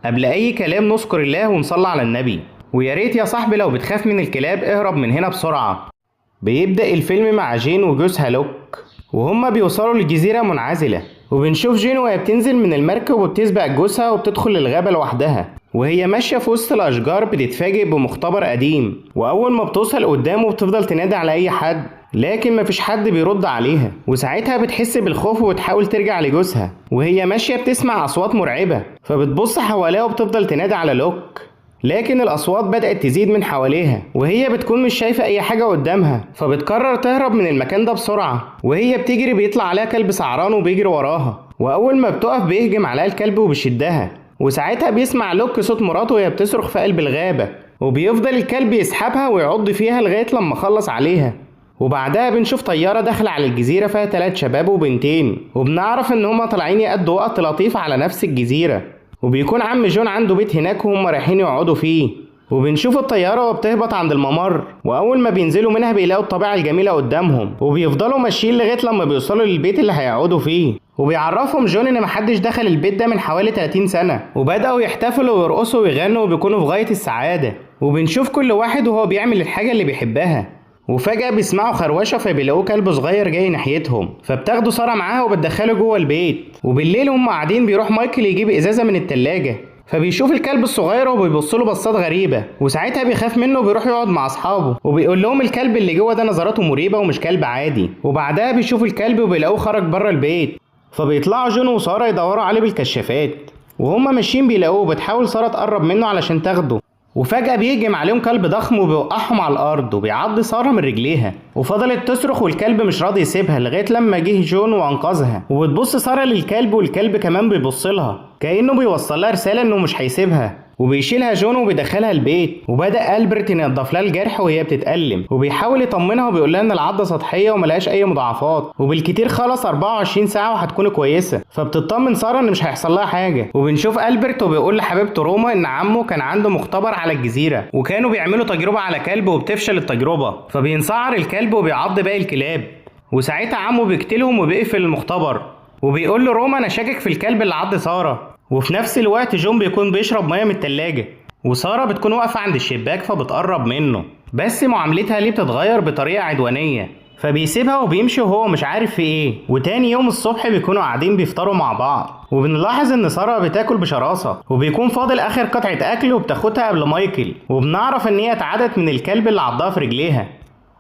قبل اي كلام نذكر الله ونصلي على النبي. ويا ريت يا صاحبي لو بتخاف من الكلاب اهرب من هنا بسرعة. بيبدأ الفيلم مع جين وجوزها لوك وهما بيوصلوا لجزيرة منعزلة، وبنشوف جين وهي بتنزل من المركب وبتسبق جوزها وبتدخل الغابة لوحدها، وهي ماشية في وسط الأشجار بتتفاجئ بمختبر قديم، وأول ما بتوصل قدامه بتفضل تنادي على أي حد لكن مفيش حد بيرد عليها، وساعتها بتحس بالخوف وبتحاول ترجع لجوزها، وهي ماشية بتسمع أصوات مرعبة فبتبص حواليها وبتفضل تنادي على لوك، لكن الأصوات بدأت تزيد من حواليها وهي بتكون مش شايفة أي حاجة قدامها، فبتقرر تهرب من المكان ده بسرعة، وهي بتجري بيطلع عليها كلب سعران وبيجري وراها، وأول ما بتقف بيهجم عليها الكلب وبيشدها، وساعتها بيسمع لوك صوت مراته وهي بتصرخ في قلب الغابة، وبيفضل الكلب يسحبها ويعض فيها لغاية لما خلص عليها. وبعدها بنشوف طيارة داخلة على الجزيرة فيها 3 شباب وبنتين، وبنعرف ان هما طالعين يقضوا وقت لطيف على نفس الجزيرة، وبيكون عم جون عنده بيت هناك وهم رايحين يقعدوا فيه، وبنشوف الطيارة وبتهبط عند الممر، وأول ما بينزلوا منها بيلاقوا الطبيعة الجميلة قدامهم، وبيفضلوا ماشيين لغاية لما بيوصلوا للبيت اللي هيقعدوا فيه، وبيعرفهم جون ان محدش دخل البيت ده من حوالي 30 سنة، وبدأوا يحتفلوا ويرقصوا ويغنوا وبيكونوا في غاية السعادة، وبنشوف كل واحد وهو بيعمل الحاجة اللي بيحبها، وفجأة بيسمعوا خروشة فبيلاقوا كلب صغير جاي ناحيتهم، فبتاخدوا سارة معاها وبتدخله جوه البيت، وبالليل هم قاعدين بيروح مايكل يجيب ازازة من التلاجة، فبيشوف الكلب الصغير وبيبصله بصات غريبة، وساعتها بيخاف منه وبيروح يقعد مع اصحابه، وبيقول لهم الكلب اللي جوه ده نظراته مريبة ومش كلب عادي، وبعدها بيشوف الكلب وبيلاقوه خرج بره البيت، فبيطلعوا جون وسارة يدوروا عليه بالكشافات، وهما ماشيين بيلاقوه، بتحاول سارة تقرب منه علشان تاخده، وفجأة بيهجم عليهم كلب ضخم وبيوقعهم على الأرض وبيعض سارة من رجليها، وفضلت تصرخ والكلب مش راضي يسيبها لغاية لما جه جون وأنقذها، وبتبص سارة للكلب والكلب كمان بيبص لها كأنه بيوصل لها رسالة إنه مش هيسيبها، وبيشيلها جون وبيدخلها البيت، وبدأ ألبرت ينضف لها الجرح وهي بتتألم، وبيحاول يطمنها وبيقول لها إن العضة سطحية وملهاش أي مضاعفات، وبالكتير خلص 24 ساعة وهتكون كويسة، فبتطمن سارة إن مش هيحصل لها حاجة، وبنشوف ألبرت وبيقول لحبيبته روما إن عمه كان عنده مختبر على الجزيرة وكانوا بيعملوا تجربة على كلب وبتفشل التجربة، فبينسعر الكلب وبيعض باقي الكلاب، وساعتها عمه بيقتلهم وبيقفل المختبر، وبيقول له روما أنا شاكك في الكلب اللي عض سارة، وفي نفس الوقت جون بيكون بيشرب ميه من التلاجة، وسارة بتكون واقفة عند الشباك فبتقرب منه، بس معاملتها ليه بتتغير بطريقة عدوانية، فبيسيبها وبيمشي وهو مش عارف في ايه، وتاني يوم الصبح بيكونوا قاعدين بيفطروا مع بعض، وبنلاحظ ان سارة بتاكل بشراسة، وبيكون فاضل اخر قطعة اكل وبتاخدها قبل مايكل، وبنعرف ان هي اتعدت من الكلب اللي عضها في رجليها،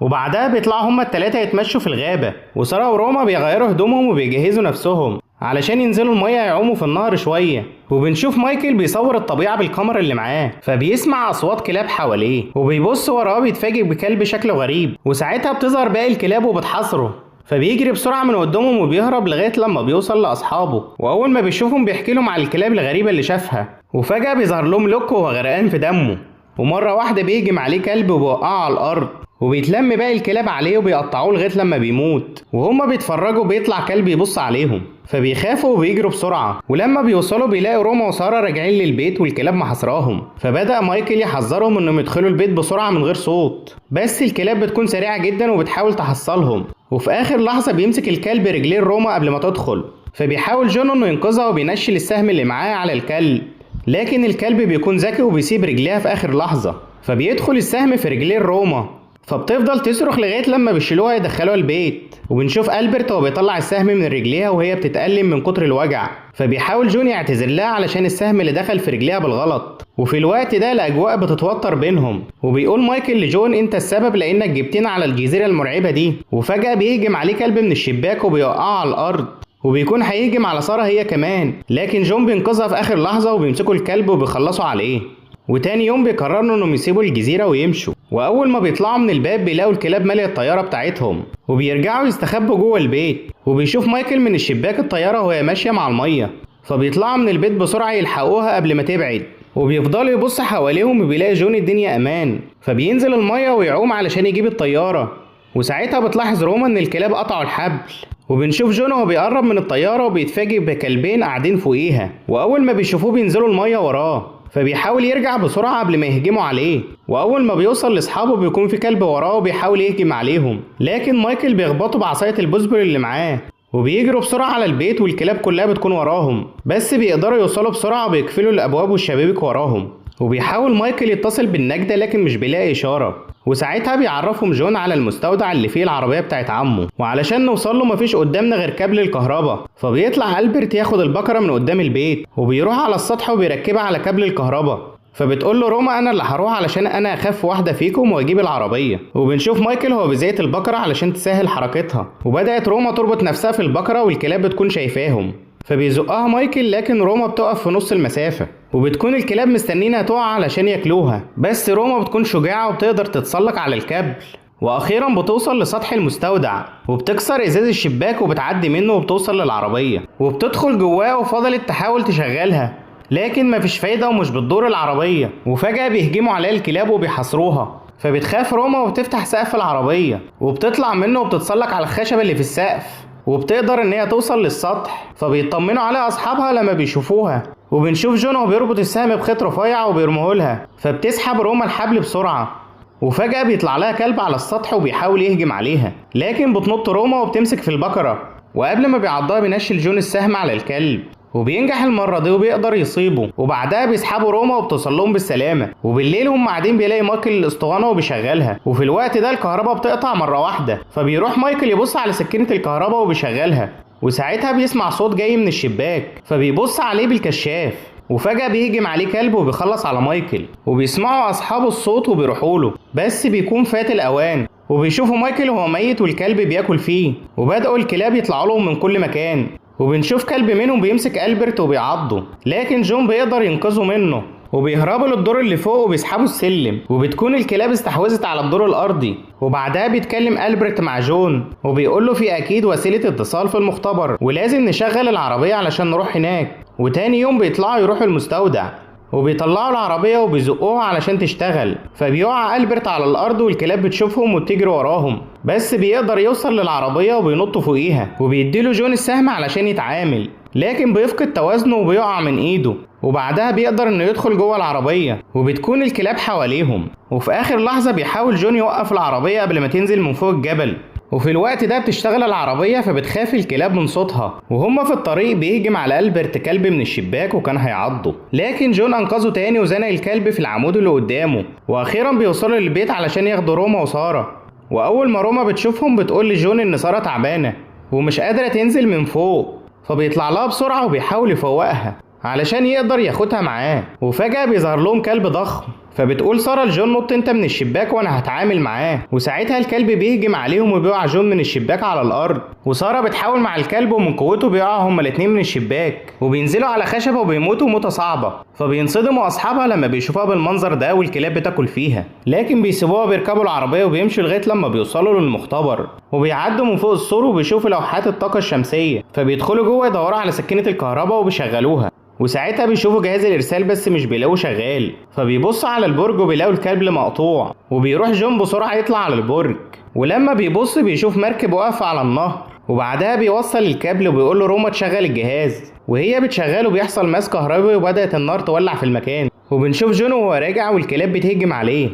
وبعدها بيطلعوا هما التلاتة يتمشوا في الغابة، وسارة وروما بيغيروا هدومهم وبيجهزوا نفسهم علشان ينزلوا المية يعوموا في النهر شوية، وبنشوف مايكل بيصور الطبيعة بالكاميرا اللي معاه، فبيسمع أصوات كلاب حواليه وبيبص وراه بيتفاجئ بكلب شكله غريب، وساعتها بتظهر باقي الكلاب وبتحاصره، فبيجري بسرعة من قدامهم وبيهرب لغاية لما بيوصل لأصحابه، وأول ما بيشوفهم بيحكي لهم على الكلاب الغريبة اللي شافها، وفجأة بيظهر لهم لوك وهو غرقان في دمه، ومرة واحدة بيهجم عليه كلب وبيوقعه على الأرض، وبيتلم باقي الكلاب عليه وبيقطعوه لغايه لما بيموت، وهما بيتفرجوا بيطلع كلب يبص عليهم، فبيخافوا وبيجروا بسرعه، ولما بيوصلوا بيلاقوا روما وساره راجعين للبيت والكلاب محاصراهم، فبدأ مايكل يحذرهم انهم يدخلوا البيت بسرعه من غير صوت، بس الكلاب بتكون سريعه جدا وبتحاول تحصلهم، وفي اخر لحظه بيمسك الكلب رجلين روما قبل ما تدخل، فبيحاول جون انه ينقذها وبينشل السهم اللي معاه على الكلب، لكن الكلب بيكون ذكي وبيسيب رجليها في اخر لحظه، فبيدخل السهم في رجلين روما، فبتفضل تصرخ لغايه لما بيشيلوها يدخلوها البيت، وبنشوف ألبرت وهو بيطلع السهم من رجليها وهي بتتألم من كتر الوجع، فبيحاول جون يعتذر لها علشان السهم اللي دخل في رجليها بالغلط، وفي الوقت ده الأجواء بتتوتر بينهم، وبيقول مايكل لجون انت السبب لانك جبتنا على الجزيرة المرعبة دي، وفجأة بيهجم عليه كلب من الشباك وبيوقعه على الأرض، وبيكون هيهجم على سارة هي كمان، لكن جون بينقذها في آخر لحظة وبيمسكوا الكلب وبيخلصوا عليه، وتاني يوم بيقرروا انهم يسيبوا الجزيرة ويمشوا، واول ما بيطلعوا من الباب بيلاقوا الكلاب مالية الطيارة بتاعتهم، وبيرجعوا يستخبوا جوه البيت، وبيشوف مايكل من الشباك الطيارة وهي ماشية مع المية، فبيطلعوا من البيت بسرعة يلحقوها قبل ما تبعد، وبيفضلوا يبص حواليهم وبيلاقي جون الدنيا امان، فبينزل المية ويعوم علشان يجيب الطيارة، وساعتها بتلاحظ روما ان الكلاب قطعوا الحبل، وبنشوف جون وهو بيقرب من الطيارة وبيتفاجئ بكلبين قاعدين فوقيها، واول ما بيشوفوه بينزلوا المية وراه، فبيحاول يرجع بسرعة قبل ما يهجموا عليه، وأول ما بيوصل لأصحابه بيكون في كلب وراه وبيحاول يهجم عليهم، لكن مايكل بيخبطه بعصاية البوسبول اللي معاه، وبيجروا بسرعة على البيت والكلاب كلها بتكون وراهم، بس بيقدروا يوصلوا بسرعة وبيقفلوا الأبواب والشبابيك وراهم. وبيحاول مايكل يتصل بالنجدة لكن مش بيلاقي إشارة، وساعتها بيعرفهم جون على المستودع اللي فيه العربية بتاعت عمه، وعلشان نوصل له مفيش قدامنا غير كابل الكهرباء. فبيطلع ألبرت ياخد البقرة من قدام البيت وبيروح على السطح وبيركبها على كابل الكهرباء. فبتقول له روما انا اللي هروح علشان انا اخف واحده فيكم واجيب العربيه. وبنشوف مايكل هو بيزيت البقره علشان تسهل حركتها، وبدات روما تربط نفسها في البقره والكلاب بتكون شايفاهم، فبيزقها مايكل لكن روما بتقف في نص المسافه، وبتكون الكلاب مستنينها تقع علشان ياكلوها، بس روما بتكون شجاعه وبتقدر تتسلق على الكابل. واخيرا بتوصل لسطح المستودع وبتكسر ازاز الشباك وبتعدي منه وبتوصل للعربيه وبتدخل جواه، وفضلت تحاول تشغلها لكن مفيش فايدة ومش بتدور العربية. وفجأة بيهجموا عليها الكلاب وبيحاصروها، فبتخاف روما وبتفتح سقف العربية وبتطلع منه وبتتسلق على الخشبة اللي في السقف، وبتقدر ان هي توصل للسطح. فبيطمنوا عليها اصحابها لما بيشوفوها، وبنشوف جون وهو بيربط السهم بخيط رفيع وبيرميهولها، فبتسحب روما الحبل بسرعة. وفجأة بيطلع لها كلب على السطح وبيحاول يهجم عليها، لكن بتنط روما وبتمسك في البقرة، وقبل ما بيعضها بينشل جون السهم على الكلب وبينجح المرة دي وبيقدر يصيبه. وبعدها بيسحبوا روما وبتوصل لهم بالسلامة. وبالليل هم قاعدين بيلاقي مايكل الاسطوانة وبيشغلها، وفي الوقت ده الكهرباء بتقطع مرة واحدة، فبيروح مايكل يبص على سكينة الكهرباء وبيشغلها، وساعتها بيسمع صوت جاي من الشباك فبيبص عليه بالكشاف، وفجأة بيهجم عليه كلب وبيخلص على مايكل، وبيسمعوا أصحابه الصوت وبيروحوا له، بس بيكون فات الأوان. وبيشوفوا مايكل وهو ميت والكلب بياكل فيه، وبدأوا الكلاب يطلعوا لهم من كل مكان، وبنشوف كلب منهم بيمسك ألبرت وبيعضه، لكن جون بيقدر ينقذه منه وبيهربوا للدور اللي فوق وبيسحبوا السلم، وبتكون الكلاب استحوذت على الدور الأرضي. وبعدها بيتكلم ألبرت مع جون وبيقول له في أكيد وسيلة اتصال في المختبر ولازم نشغل العربية علشان نروح هناك. وتاني يوم بيطلعوا يروحوا المستودع وبيطلعوا العربية وبيزقوها علشان تشتغل، فبيقع ألبرت على الأرض والكلاب بتشوفهم وبتجري وراهم، بس بيقدر يوصل للعربية وبينط فوقيها، وبيديله جون السهم علشان يتعامل، لكن بيفقد توازنه وبيقع من ايده. وبعدها بيقدر انه يدخل جوه العربية وبتكون الكلاب حواليهم، وفي آخر لحظة بيحاول جون يوقف العربية قبل ما تنزل من فوق الجبل، وفي الوقت ده بتشتغل العربية فبتخاف الكلاب من صوتها. وهم في الطريق بيهجم على ألبرت كلب من الشباك وكان هيعضه، لكن جون أنقذه تاني وزنق الكلب في العمود اللي قدامه. وأخيرا بيوصلوا للبيت علشان ياخدوا روما وسارة، وأول ما روما بتشوفهم بتقول لجون إن سارة تعبانة ومش قادرة تنزل من فوق، فبيطلع لها بسرعة وبيحاول يفوقها علشان يقدر ياخدها معاه. وفجأة بيظهر لهم كلب ضخم، فبتقول سارة لجون نط انت من الشباك وانا هتعامل معاه، وساعتها الكلب بيهجم عليهم وبيقع جون من الشباك على الارض، وسارة بتحاول مع الكلب ومن قوته بيقعوا هما الاتنين من الشباك وبينزلوا على خشبة وبيموتوا موتة صعبة. فبينصدموا اصحابها لما بيشوفوها بالمنظر ده والكلاب بتاكل فيها، لكن بيسيبوها بيركبوا العربية وبيمشوا لغاية لما بيوصلوا للمختبر، وبيعدوا من فوق السور وبيشوفوا لوحات الطاقة الشمسية، فبيدخلوا جوه يدوروا على سكينة الكهرباء وبيشغلوها، وساعتها بيشوفوا جهاز الارسال بس مش بيلاقوه شغال، فبيبصوا على البرج وبيلاقوا الكلب مقطوع، وبيروح جون بسرعه يطلع على البرج، ولما بيبص بيشوف مركب واقفه على النهر، وبعدها بيوصل الكابل وبيقول له روما تشغل الجهاز، وهي بتشغله بيحصل ماس كهربي وبدات النار تولع في المكان. وبنشوف جون وهو راجع والكلاب بتهجم عليه،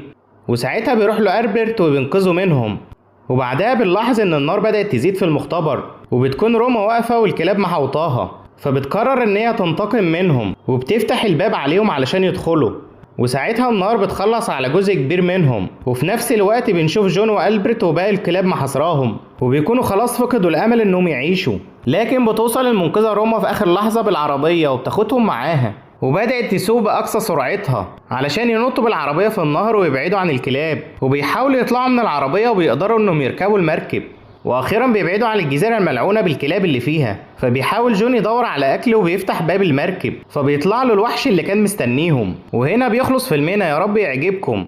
وساعتها بيروح له ألبرت وبينقذه منهم. وبعدها بنلاحظ ان النار بدات تزيد في المختبر، وبتكون روما واقفه والكلاب محوطاها، فبتقرر ان هي تنتقم منهم وبتفتح الباب عليهم علشان يدخلوا، وساعتها النار بتخلص على جزء كبير منهم. وفي نفس الوقت بنشوف جون وألبرت وباقي الكلاب محاصراهم وبيكونوا خلاص فقدوا الامل انهم يعيشوا، لكن بتوصل المنقذة روما في اخر لحظة بالعربية وبتاخدهم معاها، وبدأت تسوق بأقصى سرعتها علشان ينطوا بالعربية في النهر ويبعدوا عن الكلاب، وبيحاولوا يطلعوا من العربية وبيقدروا انهم يركبوا المركب، واخيرا بيبعدوا عن الجزيرة الملعونة بالكلاب اللي فيها. فبيحاول جون يدور على اكل وبيفتح باب المركب، فبيطلع له الوحش اللي كان مستنيهم. وهنا بيخلص فيلمنا، يا رب يعجبكم.